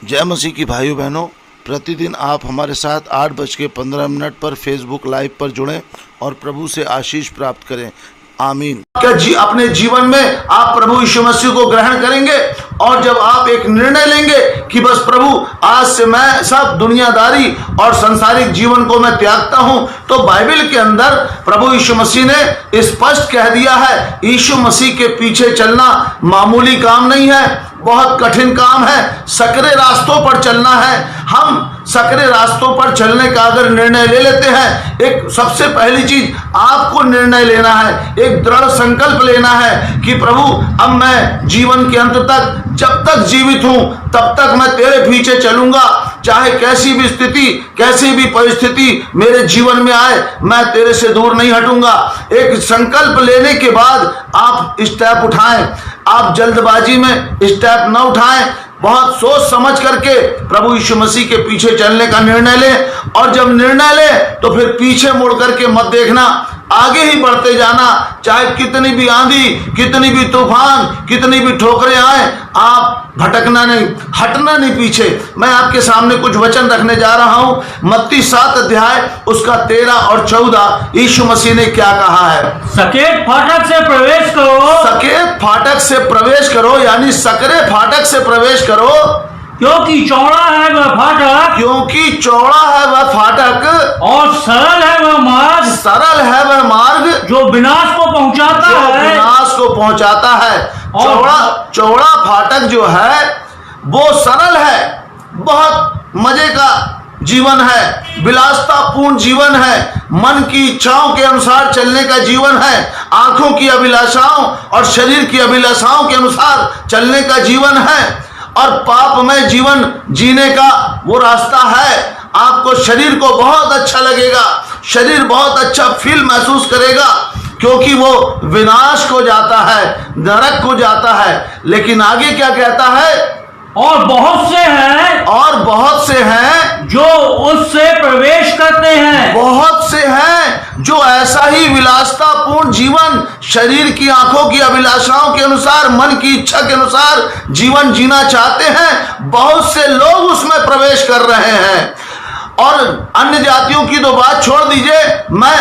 जय मसीह की भाइयों बहनों, प्रतिदिन आप हमारे साथ 8:15 पर फेसबुक लाइव पर जुड़ें और प्रभु से आशीष प्राप्त करें। आमीन। क्या अपने जीवन में आप प्रभु यीशु मसीह को ग्रहण करेंगे? और जब आप एक निर्णय लेंगे कि बस प्रभु आज से मैं सब दुनियादारी और संसारिक जीवन को मैं त्यागता हूं, तो बाइबल के अंदर प्रभु यीशु मसीह ने स्पष्ट कह दिया है, यीशु मसीह के पीछे चलना मामूली काम नहीं है, बहुत कठिन काम है। सकरे रास्तों पर चलना है। हम सकरे रास्तों पर चलने का अगर निर्णय ले लेते हैं, एक सबसे पहली चीज आपको निर्णय लेना है, एक दृढ़ संकल्प लेना है कि प्रभु अब मैं जीवन के अंत तक, जब तक जीवित हूं तब तक मैं तेरे पीछे चलूंगा। चाहे कैसी भी स्थिति, कैसी भी परिस्थिति मेरे जीवन में आए, मैं तेरे से दूर नहीं हटूंगा। एक संकल्प लेने के बाद आप स्टेप उठाएं। आप जल्दबाजी में स्टेप न उठाएं, बहुत सोच समझ करके प्रभु यीशु मसीह के पीछे चलने का निर्णय लें। और जब निर्णय लें तो फिर पीछे मुड़ करके मत देखना, आगे ही बढ़ते जाना। चाहे कितनी भी आंधी, कितनी भी तूफान, कितनी भी ठोकरें आए, आप भटकना नहीं, हटना नहीं पीछे। मैं आपके सामने कुछ वचन रखने जा रहा हूं। मत्ती 7 अध्याय उसका 13 और 14 यीशु मसीह ने क्या कहा है? सकेत फाटक से प्रवेश करो। सकेत फाटक से प्रवेश करो, यानी सकरे फाटक से प्रवेश करो, क्योंकि चौड़ा है वह फाटक, क्योंकि चौड़ा है वह फाटक, और सरल है वह मार्ग, सरल है वह मार्ग जो विनाश को पहुंचाता जो है। विनाश को पहुंचाता है। चौड़ा फाटक जो है वो सरल है, बहुत मजे का जीवन है, विलासतापूर्ण जीवन है, मन की इच्छाओं के अनुसार चलने का जीवन है, आंखों की अभिलाषाओं और शरीर की अभिलाषाओं के अनुसार चलने का जीवन है, और पाप में जीवन जीने का वो रास्ता है। आपको शरीर को बहुत अच्छा लगेगा, शरीर बहुत अच्छा फील महसूस करेगा, क्योंकि वो विनाश को जाता है, नरक को जाता है। लेकिन आगे क्या कहता है? और बहुत से हैं जो उससे प्रवेश करते हैं। बहुत से हैं जो ऐसा ही विलासतापूर्ण जीवन, शरीर की आंखों की अभिलाषाओं के अनुसार, मन की इच्छा के अनुसार जीवन जीना चाहते हैं। बहुत से लोग उसमें प्रवेश कर रहे हैं। और अन्य जातियों की तो बात छोड़ दीजिए, मैं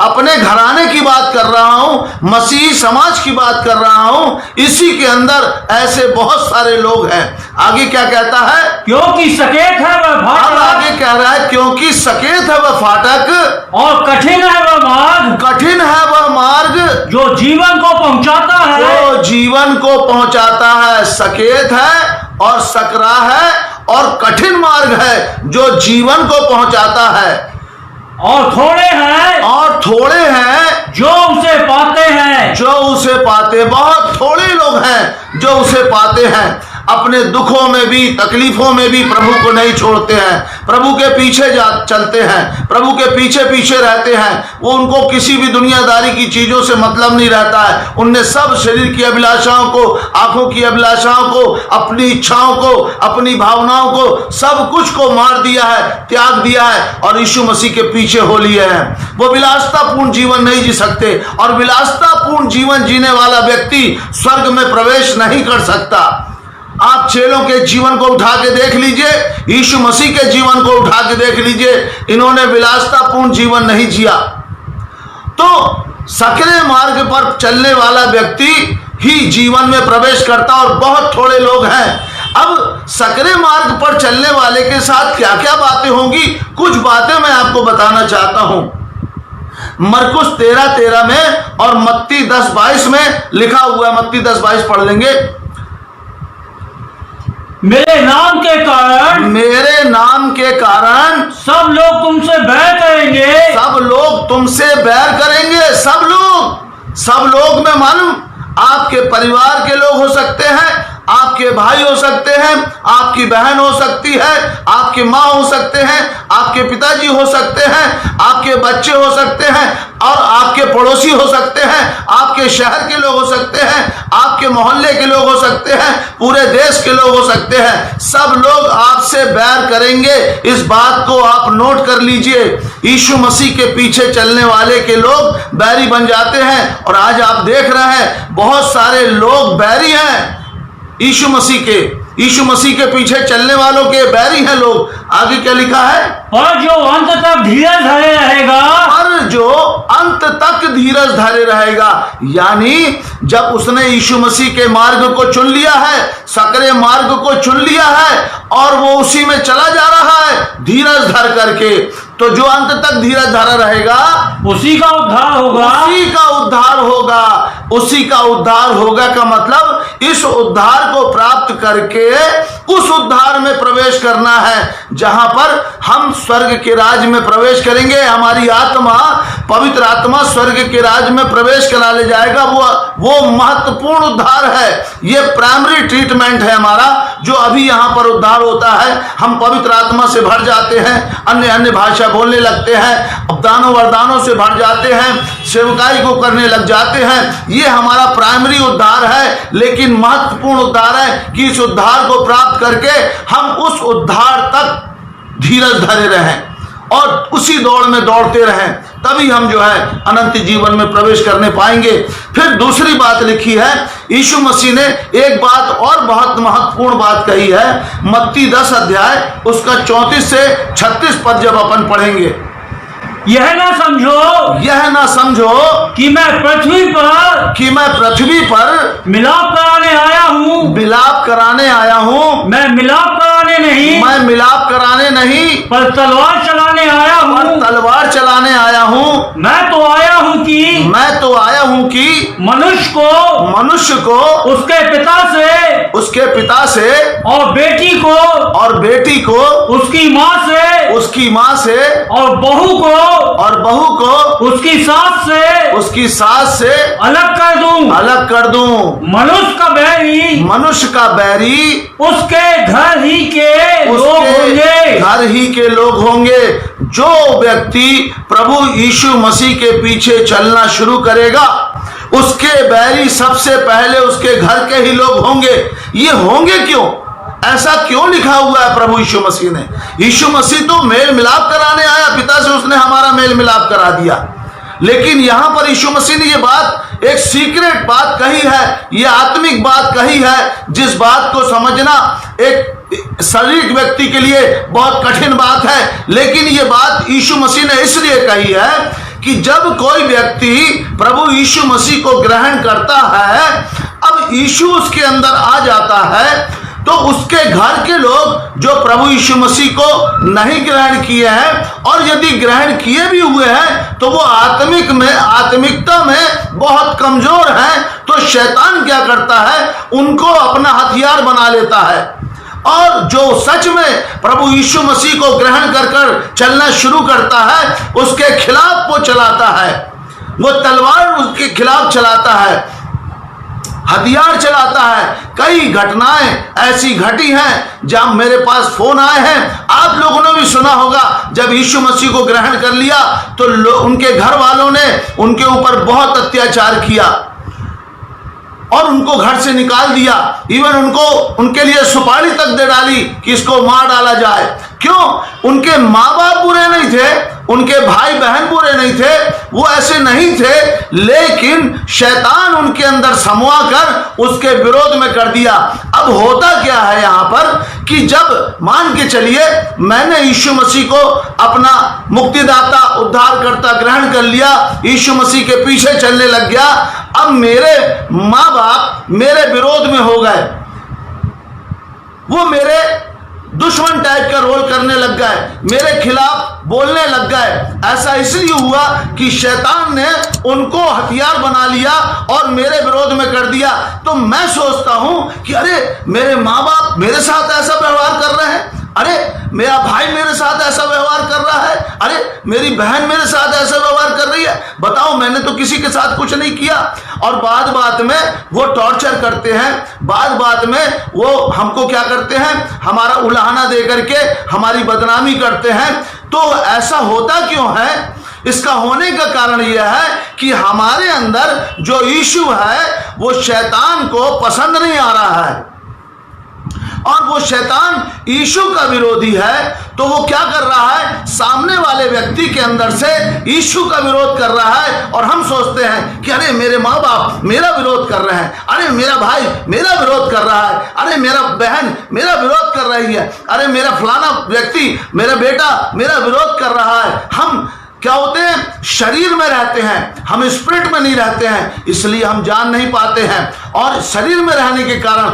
अपने घराने की बात कर रहा हूं, मसीही समाज की बात कर रहा हूं। इसी के अंदर ऐसे बहुत सारे लोग हैं। आगे क्या कहता है? क्योंकि सकेत है वह फाटक, आगे कह रहा है क्योंकि सकेत है वह फाटक, और कठिन है वह मार्ग, कठिन है वह मार्ग जो जीवन को पहुंचाता है। जो जीवन को पहुंचाता है। सकेत है और सकरा है और कठिन मार्ग है जो जीवन को पहुंचाता है। और थोड़े हैं जो उसे पाते। बहुत थोड़े लोग हैं जो उसे पाते हैं। अपने दुखों में भी, तकलीफों में भी प्रभु को नहीं छोड़ते हैं, प्रभु के पीछे चलते हैं, प्रभु के पीछे पीछे रहते हैं। वो उनको किसी भी दुनियादारी की चीजों से मतलब नहीं रहता है। उनने सब शरीर की अभिलाषाओं को, आंखों की अभिलाषाओं को, अपनी इच्छाओं को, अपनी भावनाओं को, सब कुछ को मार दिया है, त्याग दिया है और यीशु मसीह के पीछे हो लिए हैं। वो विलासतापूर्ण जीवन नहीं जी सकते, और विलासतापूर्ण जीवन जीने वाला व्यक्ति स्वर्ग में प्रवेश नहीं कर सकता। आप चेलों के जीवन को उठा के देख लीजिए, यीशु मसीह के जीवन को उठा के देख लीजिए, इन्होंने विलासतापूर्ण जीवन नहीं जिया। तो सकरे मार्ग पर चलने वाला व्यक्ति ही जीवन में प्रवेश करता, और बहुत थोड़े लोग हैं। अब सकरे मार्ग पर चलने वाले के साथ क्या क्या बातें होंगी, कुछ बातें मैं आपको बताना चाहता हूं। मरकुस 13:13 में और मत्ती 10:22 में लिखा हुआ है। मत्ती 10:22 पढ़ लेंगे। मेरे नाम के कारण सब लोग तुमसे बैर करेंगे। सब लोग में मालूम, आपके परिवार के लोग हो सकते हैं, आपके भाई हो सकते हैं, आपकी बहन हो सकती है, आपकी माँ हो सकते हैं, आपके पिताजी हो सकते हैं, आपके बच्चे हो सकते हैं, और आपके पड़ोसी हो सकते हैं, आपके शहर के लोग हो सकते हैं, आपके मोहल्ले के लोग हो सकते हैं, पूरे देश के लोग हो सकते हैं। सब लोग आपसे बैर करेंगे। इस बात को आप नोट कर लीजिए। यीशु मसीह के पीछे चलने वाले के लोग बैरी बन जाते हैं, और आज आप देख रहे हैं बहुत सारे लोग बैरी हैं यीशु मसीह के। यीशु मसीह के पीछे चलने वालों के बैरी हैं लोग। आगे क्या लिखा है? और जो अंत तक धीरज धरे रहेगा, और जो अंत तक धीरज धरे रहेगा। यानी जब उसने यीशु मसीह के मार्ग को चुन लिया है, सकरे मार्ग को चुन लिया है और वो उसी में चला जा रहा है धीरज धर करके, तो जो अंत तक धीरज धरा रहेगा उसी का उद्धार होगा। उसी का उद्धार होगा। उसी का उद्धार होगा का मतलब इस उद्धार को प्राप्त करके उस उद्धार में प्रवेश करना है जहां पर हम स्वर्ग के राज में प्रवेश करेंगे। हमारी आत्मा, पवित्र आत्मा स्वर्ग के राज में प्रवेश करा ले जाएगा। वो महत्वपूर्ण उद्धार है। ये प्राइमरी ट्रीटमेंट है हमारा, जो अभी यहां पर उद्धार होता है। हम पवित्र आत्मा से भर जाते हैं, अन्य अन्य भाषा बोलने लगते हैं, दानों वरदानों से भर जाते हैं, सेवकाई को करने लग जाते हैं। ये हमारा प्राइमरी उद्धार है। लेकिन महत्वपूर्ण उद्धार है कि इस उद्धार को प्राप्त करके हम उस उद्धार तक धीरज धरे रहें और उसी दौड़ में दौड़ते रहें, तभी हम जो है अनंत जीवन में प्रवेश करने पाएंगे। फिर दूसरी बात लिखी है, यीशु मसीह ने एक बात और बहुत महत्वपूर्ण बात कही है। मत्ती 10 अध्याय उसका 34 से 36 पद जब अपन पढ़ेंगे, यह ना समझो कि मैं पृथ्वी पर मिलाप कराने आया हूँ। मैं मिलाप कराने नहीं पर तलवार चलाने आया हूँ। मैं तो आया हूँ कि मनुष्य को उसके पिता से और बेटी को उसकी माँ से और बहू को उसकी सास से अलग कर दूं। मनुष्य का बैरी उसके घर ही के लोग होंगे। जो व्यक्ति प्रभु यीशु मसीह के पीछे चलना शुरू करेगा, उसके बैरी सबसे पहले उसके घर के ही लोग होंगे। ये होंगे क्यों? ऐसा क्यों लिखा हुआ है प्रभु यीशु मसीह ने? यीशु मसीह तो मेल मिलाप कराने आया, पिता से उसने हमारा मेल मिलाप करा दिया। लेकिन यहां पर यीशु मसीह ने ये बात, एक सीक्रेट बात कही है, ये आत्मिक बात कही है, जिस बात को समझना एक शारीरिक व्यक्ति के लिए बहुत कठिन बात है। लेकिन ये बात यीशु मसीह ने इसलिए कही है कि जब कोई व्यक्ति प्रभु यीशु मसीह को ग्रहण करता है, अब यीशु उसके अंदर आ जाता है, तो उसके घर के लोग जो प्रभु यीशु मसीह को नहीं ग्रहण किए हैं और यदि ग्रहण किए भी हुए हैं तो वो आत्मिकता में बहुत कमजोर हैं, तो शैतान क्या करता है? उनको अपना हथियार बना लेता है और जो सच में प्रभु यीशु मसीह को ग्रहण कर चलना शुरू करता है, उसके खिलाफ वो चलाता है। वो तलवार उसके खिलाफ चलाता है, हथियार चलाता है। कई घटनाएं ऐसी घटी हैं जब मेरे पास फोन आए हैं। आप लोगों ने भी सुना होगा, जब यीशु मसीह को ग्रहण कर लिया तो उनके घर वालों ने उनके ऊपर बहुत अत्याचार किया और उनको घर से निकाल दिया। इवन उनके लिए सुपारी तक दे डाली कि इसको मार डाला जाए। क्यों? उनके माँ बाप बुरे नहीं थे, उनके भाई बहन बुरे नहीं थे, वो ऐसे नहीं थे, लेकिन शैतान उनके अंदर समवा कर उसके विरोध में कर दिया। अब होता क्या है यहाँ पर कि जब मान के चलिए मैंने यीशु मसीह को अपना मुक्तिदाता उद्धारकर्ता ग्रहण कर लिया, यीशु मसीह के पीछे चलने लग गया, अब मेरे माँ बाप मेरे विरोध में हो गए, वो मेरे दुश्मन टाइप का रोल करने लग गए, मेरे खिलाफ बोलने लग गए। ऐसा इसलिए हुआ कि शैतान ने उनको हथियार बना लिया और मेरे विरोध में कर दिया। तो मैं सोचता हूं कि अरे मेरे माँ बाप मेरे साथ ऐसा व्यवहार कर रहे हैं, अरे मेरा भाई मेरे साथ ऐसा व्यवहार कर रहा है, अरे मेरी बहन मेरे साथ ऐसा व्यवहार कर रही है। बताओ, मैंने तो किसी के साथ कुछ नहीं किया। और बात में वो टॉर्चर करते हैं, बात में वो हमको क्या करते हैं, हमारा उलाहना दे करके हमारी बदनामी करते हैं। तो ऐसा होता क्यों है? इसका होने का कारण यह है कि हमारे अंदर जो यीशु है वो शैतान को पसंद नहीं आ रहा है। और वो शैतान यीशु का विरोधी है, तो वो क्या कर रहा है, सामने वाले व्यक्ति के अंदर से यीशु का विरोध कर रहा है। और हम सोचते हैं कि अरे मेरे माँ बाप मेरा विरोध कर रहे हैं, अरे मेरा भाई मेरा विरोध कर रहा है, अरे मेरा बहन मेरा विरोध कर रही है, अरे मेरा फलाना व्यक्ति मेरा बेटा मेरा विरोध कर रहा है। हम क्या होते हैं, शरीर में रहते हैं, हम स्पिरिट में नहीं रहते हैं, इसलिए हम जान नहीं पाते हैं। और शरीर में रहने के कारण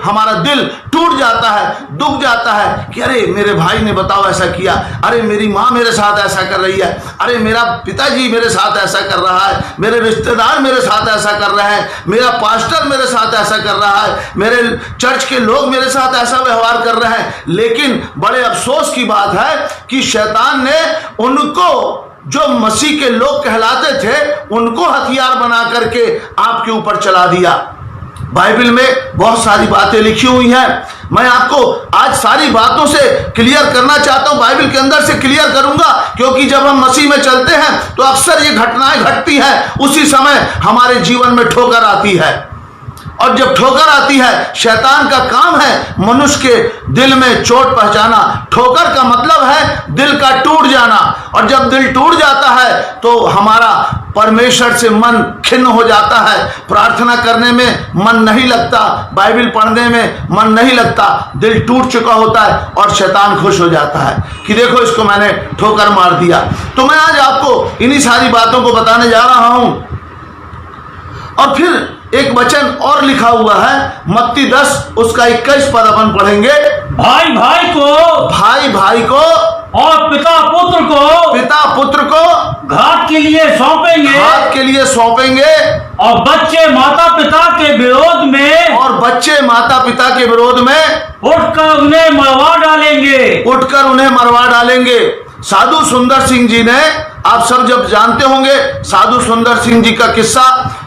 हमारा दिल टूट जाता है, दुख जाता है कि अरे मेरे भाई ने बताओ ऐसा किया, अरे मेरी माँ मेरे साथ ऐसा कर रही है, अरे मेरा पिताजी मेरे साथ ऐसा कर रहा है, मेरे रिश्तेदार मेरे साथ ऐसा कर रहे हैं, मेरा पास्टर मेरे साथ ऐसा कर रहा है, मेरे चर्च के लोग मेरे साथ ऐसा व्यवहार कर रहे हैं। लेकिन बड़े अफसोस की बात है कि शैतान ने उनको जो मसीह के लोग कहलाते थे उनको हथियार बना करके आपके ऊपर चला दिया। बाइबल में बहुत सारी बातें लिखी हुई हैं, मैं आपको आज सारी बातों से क्लियर करना चाहता हूं, बाइबल के अंदर से क्लियर करूंगा, क्योंकि जब हम मसीह में चलते हैं तो अक्सर ये घटनाएं घटती हैं, उसी समय हमारे जीवन में ठोकर आती है। और जब ठोकर आती है, शैतान का काम है मनुष्य के दिल में चोट पहुंचाना। ठोकर का मतलब है दिल का टूट जाना, और जब दिल टूट जाता है तो हमारा परमेश्वर से मन खिन्न हो जाता है, प्रार्थना करने में मन नहीं लगता, बाइबल पढ़ने में मन नहीं लगता, दिल टूट चुका होता है और शैतान खुश हो जाता है कि देखो इसको मैंने ठोकर मार दिया। तो मैं आज आपको इन्हीं सारी बातों को बताने जा रहा हूं। और फिर एक वचन और लिखा हुआ है, मत्ती 10 उसका 21 पद अपन पढ़ेंगे। भाई भाई को और पिता पुत्र को घात के लिए सौंपेंगे और बच्चे माता पिता के विरोध में उठकर उन्हें मरवा डालेंगे। साधु सुंदर सिंह जी ने, आप सब जब जानते होंगे साधु सुंदर सिंह जी का किस्सा।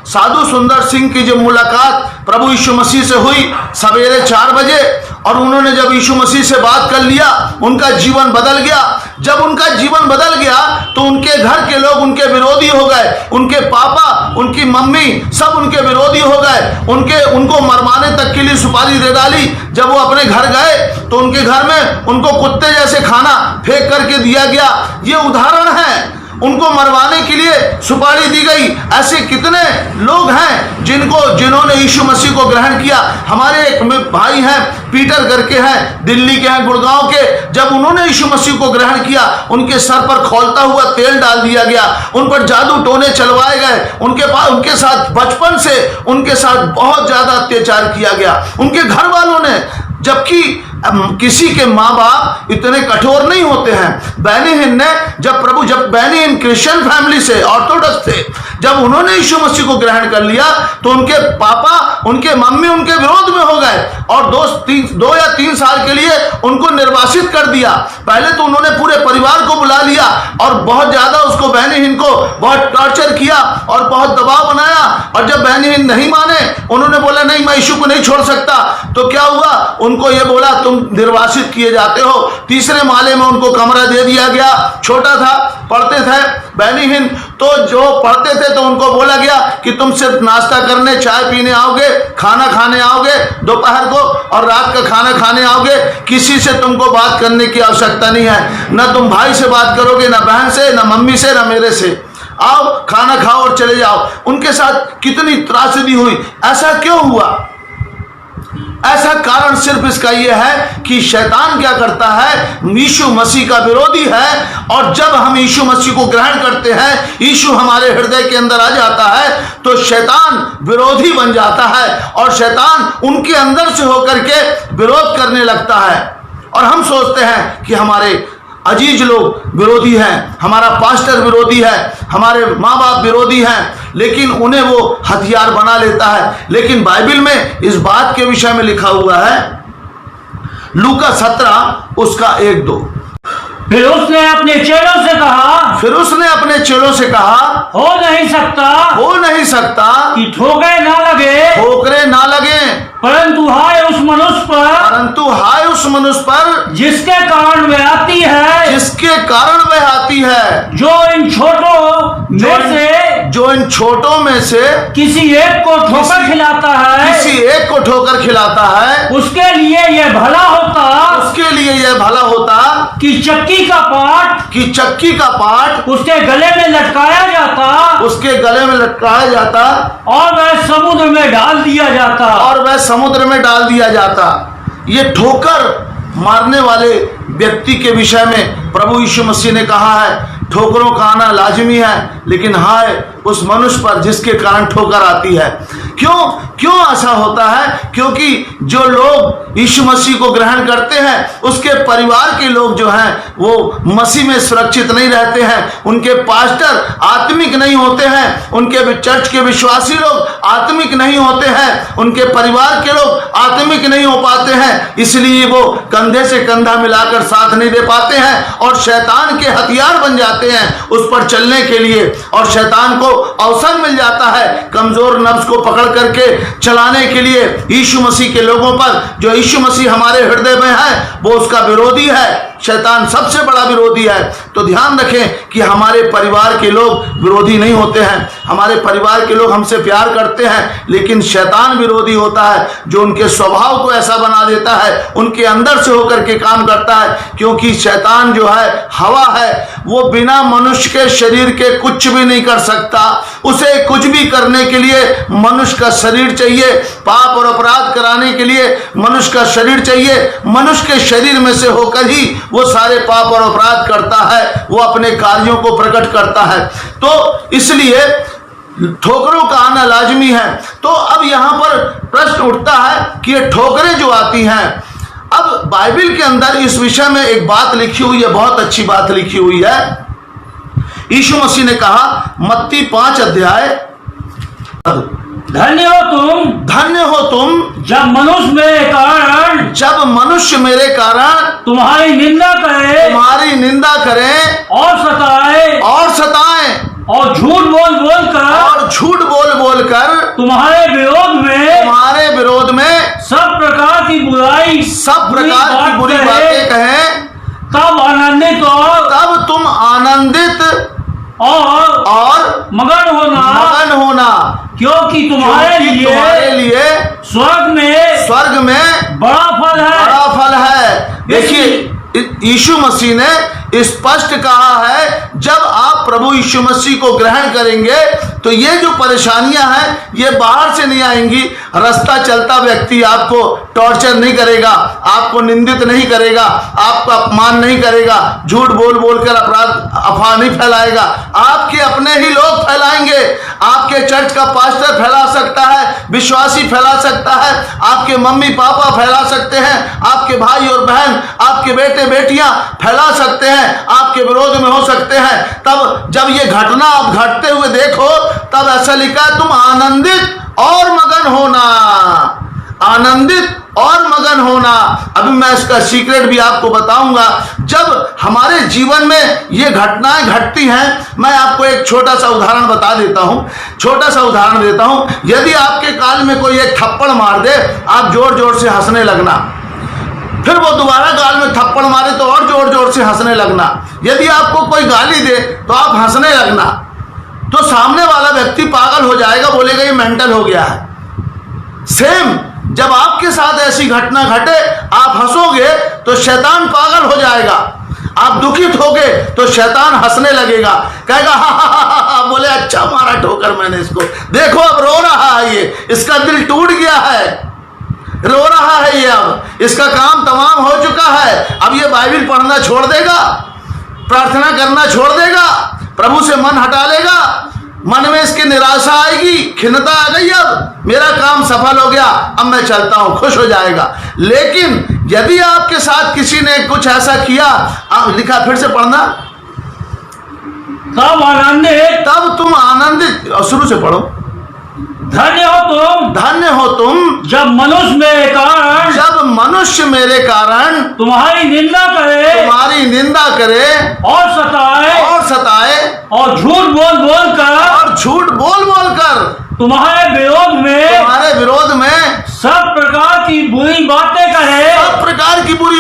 साधु सुंदर सिंह की जब मुलाकात प्रभु यीशु मसीह से हुई सवेरे 4 बजे, और उन्होंने जब यीशु मसीह से बात कर लिया, उनका जीवन बदल गया। जब उनका जीवन बदल गया तो उनके घर के लोग उनके विरोधी हो गए, उनके पापा उनकी मम्मी सब उनके विरोधी हो गए, उनको मरवाने तक के लिए सुपारी दे डाली। जब वो अपने घर गए तो उनके घर में उनको कुत्ते जैसे खाना फेंक करके दिया गया। ये उदाहरण है, उनको मरवाने के लिए सुपारी दी गई। ऐसे कितने लोग हैं जिन्होंने यीशु मसीह को ग्रहण किया। हमारे एक भाई हैं, पीटर करके हैं, दिल्ली के हैं, गुड़गांव के। जब उन्होंने यीशु मसीह को ग्रहण किया, उनके सर पर खौलता हुआ तेल डाल दिया गया, उन पर जादू टोने चलवाए गए, उनके साथ बचपन से उनके साथ बहुत ज्यादा अत्याचार किया गया उनके घर वालों ने। जबकि किसी के माँ बाप इतने कठोर नहीं होते हैं। बेनिहिन ने जब बेनिहिन क्रिश्चियन फैमिली से ऑर्थोडॉक्स थे, जब उन्होंने यीशु मसीह को ग्रहण कर लिया तो उनके पापा उनके मम्मी उनके विरोध में हो गए और 2 या 3 साल के लिए उनको निर्वासित कर दिया। पहले तो उन्होंने पूरे परिवार को बुला लिया और बहुत ज्यादा उसको बेनिहिन को बहुत टॉर्चर किया और बहुत दबाव बनाया। और जब बेनिहिन नहीं माने, उन्होंने बोला नहीं मैं यीशु को नहीं छोड़ सकता, तो क्या हुआ, उनको ये बोला तुम निर्वासित किए जाते हो। तीसरे माले में उनको कमरा दे दिया गया। छोटा था, पढ़ते थे बेनिहिन, तो जो पढ़ते थे तो उनको बोला गया कि तुम सिर्फ नाश्ता करने चाय पीने आओगे, खाना खाने आओगे दोपहर को, और रात का खाना खाने आओगे। किसी से तुमको बात करने की आवश्यकता नहीं है, ना तुम भाई से बात करोगे, ना बहन से, ना मम्मी से, ना मेरे से। आओ खाना खाओ और चले जाओ। उनके साथ कितनी त्रासदी हुई। ऐसा क्यों हुआ? ऐसा कारण सिर्फ इसका यह है कि शैतान क्या करता है, यीशु मसीह का विरोधी है। और जब हम यीशु मसीह को ग्रहण करते हैं, यीशु हमारे हृदय के अंदर आ जाता है, तो शैतान विरोधी बन जाता है और शैतान उनके अंदर से होकर के विरोध करने लगता है। और हम सोचते हैं कि हमारे अजीज लोग विरोधी हैं, हमारा पास्टर विरोधी है, हमारे माँ बाप विरोधी हैं, लेकिन उन्हें वो हथियार बना लेता है। लेकिन बाइबल में इस बात के विषय में लिखा हुआ है, लूका 17 उसका 1-2। फिर उसने अपने चेलों से कहा हो नहीं सकता कि ठोकरे ना लगे, परंतु हाय उस मनुष्य पर जिसके कारण वह आती है, जो इन छोटों में से किसी एक एक को ठोकर खिलाता है, उसके लिए यह भला होता उसके लिए यह भला होता कि चक्की का पाट कि चक्की का पाट उसके गले में लटकाया जाता उसके गले में लटकाया जाता और वह समुद्र में डाल दिया जाता। और वह समुद्र में डाल दिया जाता। ये ठोकर मारने वाले व्यक्ति के विषय में प्रभु यीशु मसीह ने कहा है, ठोकरों का आना लाजमी है, लेकिन हाय उस मनुष्य पर जिसके कारण ठोकर आती है। क्यों ऐसा होता है? क्योंकि जो लोग यीशु मसीह को ग्रहण करते हैं, उसके परिवार के लोग जो हैं वो मसीह में सुरक्षित नहीं रहते हैं। उनके पास्टर आत्मिक नहीं होते हैं, उनके चर्च के विश्वासी लोग आत्मिक नहीं होते हैं, उनके परिवार के लोग आत्मिक नहीं हो पाते हैं, इसलिए वो कंधे से कंधा मिलाकर साथ नहीं दे पाते हैं और शैतान के हथियार बन जाते हैं उस पर चलने के लिए। और शैतान को अवसर मिल जाता है कमजोर नफ्स को पकड़ करके चलाने के लिए यीशु मसीह के लोगों पर। जो यीशु मसीह हमारे हृदय में है वो उसका विरोधी है, शैतान सबसे बड़ा विरोधी है। तो ध्यान रखें कि हमारे परिवार के लोग विरोधी नहीं होते हैं, हमारे परिवार के लोग हमसे प्यार करते हैं, लेकिन शैतान विरोधी होता है जो उनके स्वभाव को ऐसा बना देता है, उनके अंदर से होकर के काम करता है। क्योंकि शैतान जो है हवा है, वो बिना मनुष्य के शरीर के कुछ भी नहीं कर सकता। उसे कुछ भी करने के लिए मनुष्य का शरीर चाहिए, पाप और अपराध कराने के लिए मनुष्य का शरीर चाहिए। मनुष्य के शरीर में से होकर ही वो सारे पाप और अपराध करता है, वो अपने कार्यों को प्रकट करता है। तो इसलिए ठोकरों का आना लाजमी है। तो अब यहां पर प्रश्न उठता है कि ये ठोकरें जो आती हैं, अब बाइबल के अंदर इस विषय में एक बात लिखी हुई है, बहुत अच्छी बात लिखी हुई है। यीशु मसीह ने कहा मत्ती 5 अध्याय, धन्य हो तुम जब मनुष्य मेरे कारण तुम्हारी निंदा करे और सताए और झूठ बोल बोल कर तुम्हारे विरोध में सब प्रकार की बुरी बातें कहें, तब तुम आनंदित और मगन होना, क्योंकि तुम्हारे लिए स्वर्ग में बड़ा फल है। देखिए यीशु मसीह ने स्पष्ट कहा है, जब आप प्रभु यीशु मसीह को ग्रहण करेंगे तो ये जो परेशानियां हैं ये बाहर से नहीं आएंगी। रास्ता चलता व्यक्ति आपको टॉर्चर नहीं करेगा, आपको निंदित नहीं करेगा, आपका अपमान नहीं करेगा, झूठ बोल कर अफवाह नहीं फैलाएगा। आपके अपने ही लोग फैलाएंगे। आपके चर्च का पास्टर फैला सकता है, विश्वासी फैला सकता है, आपके मम्मी पापा फैला सकते हैं, आपके भाई और बहन, आपके बेटे बेटियां फैला सकते हैं, आपके विरोध में हो सकते हैं। तब जब ये घटना आप घटते हुए देखो तब ऐसा लिखा है, तुम आनंदित और मगन होना। अभी मैं इसका सीक्रेट भी आपको बताऊंगा। जब हमारे जीवन में ये घटनाएं घटती हैं, मैं आपको एक छोटा सा उदाहरण देता हूं। यदि आपके काल में कोई एक थप्पड़ मार दे, आप जोर जोर से हंसने लगना, फिर वो दोबारा गाल में थप्पड़ मारे तो और जोर जोर से हंसने लगना। यदि आपको कोई गाली दे तो आप हंसने लगना, तो सामने वाला व्यक्ति पागल हो जाएगा, बोलेगा ये मेंटल हो गया है। सेम जब आपके साथ ऐसी घटना घटे, आप हंसोगे तो शैतान पागल हो जाएगा, आप दुखित होगे तो शैतान हंसने लगेगा, कहेगा हा, बोले अच्छा मारा ठोकर मैंने इसको, देखो अब रो रहा है, ये इसका दिल टूट गया है, रो रहा है ये, अब इसका काम तमाम हो चुका है, अब ये बाइबल पढ़ना छोड़ देगा, प्रार्थना करना छोड़ देगा, प्रभु से मन हटा लेगा, मन में इसकी निराशा आएगी, खिन्नता आ गई, अब मेरा काम सफल हो गया, अब मैं चलता हूं, खुश हो जाएगा। लेकिन यदि आपके साथ किसी ने कुछ ऐसा किया, लिखा फिर से पढ़ना, तब तुम आनंदित, शुरू से पढ़ो, धन्य हो तुम जब मनुष्य मेरे कारण तुम्हारी निंदा करे और सताए और झूठ बोल कर तुम्हारे विरोध में सब प्रकार की बुरी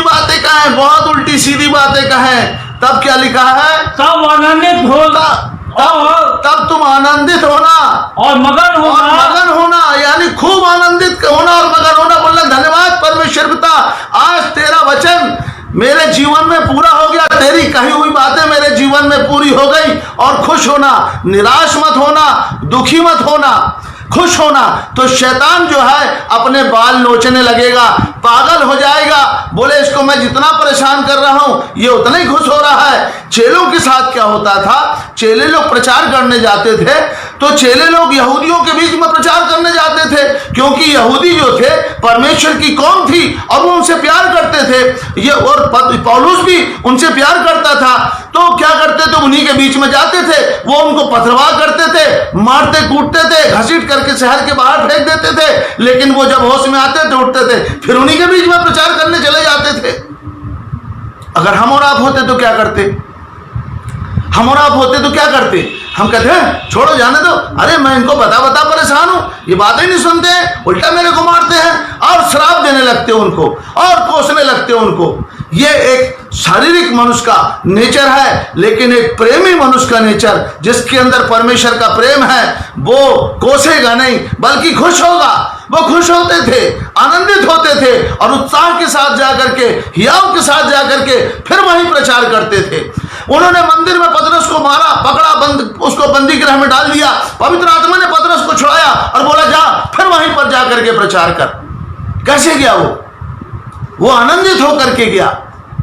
बातें कहें, बहुत उल्टी सीधी बातें कहें, तब क्या लिखा है, तब आनंदित होगा, तब तुम आनंदित होना और मगन होना, यानी खूब आनंदित होना और मेरे जीवन में पूरा हो गया, तेरी कही हुई बातें मेरे जीवन में पूरी हो गई। और खुश होना, निराश मत होना, दुखी मत होना, खुश होना। तो शैतान जो है अपने बाल नोचने लगेगा, पागल हो जाएगा, बोले इसको मैं जितना परेशान कर रहा हूं ये उतना ही खुश हो रहा है। चेलों के साथ क्या होता था, चेले लोग प्रचार करने जाते थे तो चेले लोग यहूदियों के बीच में प्रचार करने जाते थे, क्योंकि यहूदी जो थे परमेश्वर की कौम थी और वो उनसे प्यार करते थे। ये और पौलुस भी उनसे प्यार करता था, तो क्या करते थे, उन्हीं के बीच में जाते थे, वो उनको पथरवाह करते थे, मारते कूटते थे, घसीट करके शहर के बाहर फेंक देते थे। लेकिन वो जब होश में आते थे, उठते थे, फिर उन्हीं के बीच में प्रचार करने चले जाते थे। अगर हम और आप होते तो क्या करते, हम और आप होते तो क्या करते? हम कहते हैं छोड़ो जाने दो, अरे मैं इनको बता परेशान हूं, ये बातें नहीं सुनते हैं, उल्टा मेरे को मारते हैं, और श्राप देने लगते हो उनको और कोसने लगते हो उनको। ये एक शारीरिक मनुष्य का नेचर है, लेकिन एक प्रेमी मनुष्य का नेचर, जिसके अंदर परमेश्वर का प्रेम है, वो कोसेगा नहीं बल्कि खुश होगा। वो खुश होते थे, आनंदित होते थे और उत्साह के साथ जाकर के, हियाव के साथ जाकर के फिर वहीं प्रचार करते थे। उन्होंने मंदिर में पतरस को मारा, पकड़ा, उसको बंदी गृह में डाल दिया। पवित्र आत्मा ने पतरस को छुड़ाया और बोला जा फिर वहीं पर जाकर के प्रचार कर। कैसे गया वो आनंदित होकर के गया,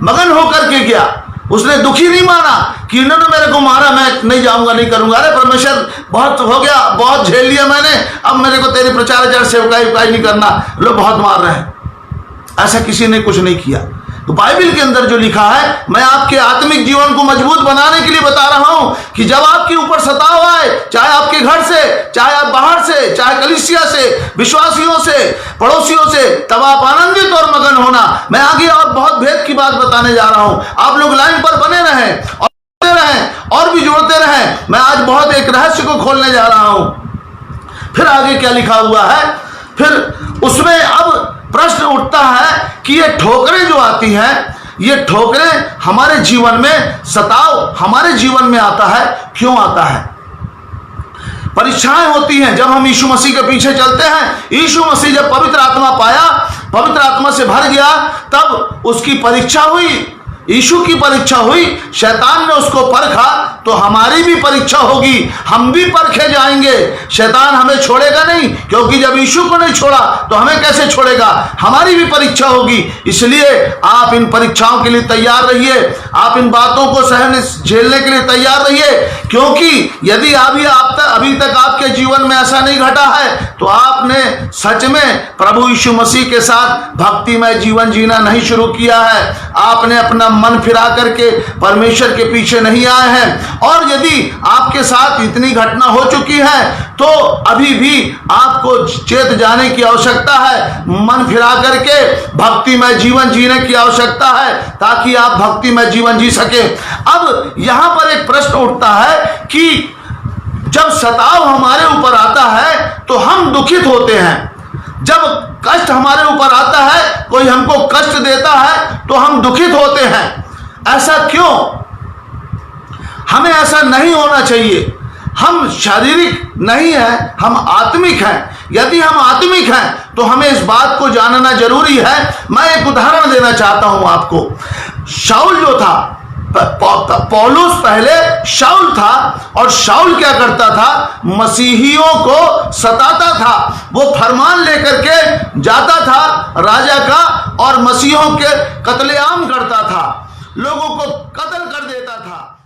मगन होकर के गया। उसने दुखी नहीं माना कि इन्होंने मेरे को मारा, मैं नहीं जाऊंगा, नहीं करूंगा। अरे परमेश्वर बहुत हो गया, बहुत झेल लिया मैंने, अब मेरे को तेरी प्रचार सेवकाई नहीं करना, लोग बहुत मार रहे हैं। ऐसा किसी ने कुछ नहीं किया। तो बाइबल के अंदर जो लिखा है, मैं आपके आत्मिक जीवन को मजबूत बनाने के लिए बता रहा हूं कि जब आपके ऊपर सताव आए, चाहे आपके घर से, चाहे आप बाहर से, चाहे कलीसिया से, विश्वासियों से, पड़ोसियों से, तब आप आनंदित और मगन होना। मैं आगे और बहुत भेद की बात बताने जा रहा हूं, आप लोग लाइन पर बने रहें और भी जुड़ते रहें। मैं आज बहुत एक रहस्य को खोलने जा रहा हूं। फिर आगे क्या लिखा हुआ है, फिर उसमें अब प्रश्न उठता है कि ये ठोकरें जो आती हैं, ये ठोकरें हमारे जीवन में, सताव हमारे जीवन में आता है, क्यों आता है? परीक्षाएं होती हैं जब हम यीशु मसीह के पीछे चलते हैं। यीशु मसीह जब पवित्र आत्मा पाया, पवित्र आत्मा से भर गया, तब उसकी परीक्षा हुई, यीशु की परीक्षा हुई। शैतान ने उसको परखा, तो हमारी भी परीक्षा होगी, हम भी परखे जाएंगे। शैतान हमें छोड़ेगा नहीं, क्योंकि जब यीशु को नहीं छोड़ा तो हमें कैसे छोड़ेगा? हमारी भी परीक्षा होगी। इसलिए आप इन परीक्षाओं के लिए तैयार रहिए, आप इन बातों को सहने झेलने के लिए तैयार रहिए, क्योंकि यदि अभी तक आपके जीवन में ऐसा नहीं घटा है तो आपने सच में प्रभु यीशु मसीह के साथ भक्तिमय जीवन जीना नहीं शुरू किया है। आपने अपना मन फिरा करके परमेश्वर के पीछे नहीं आए हैं। और यदि आपके साथ इतनी घटना हो चुकी है तो अभी भी आपको चेत जाने की आवश्यकता है, मन फिरा करके भक्तिमय जीवन जीने की आवश्यकता है, ताकि आप भक्तिमय जीवन जी सके। अब यहां पर एक प्रश्न उठता है कि जब सताव हमारे ऊपर आता है तो हम दुखित होते हैं। जब कष्ट हमारे ऊपर आता है, कोई हमको कष्ट देता है तो हम दुखित होते हैं। ऐसा क्यों? हमें ऐसा नहीं होना चाहिए। हम शारीरिक नहीं है, हम आत्मिक हैं। यदि हम आत्मिक हैं तो हमें इस बात को जानना जरूरी है। मैं एक उदाहरण देना चाहता हूं आपको। शाऊल जो था, पौलुस पहले शाऊल था, और शाऊल क्या करता था? मसीहियों को सताता था। वो फरमान लेकर के जाता था राजा का और मसीहों के कत्लेआम करता था, लोगों को कत्ल कर देता था।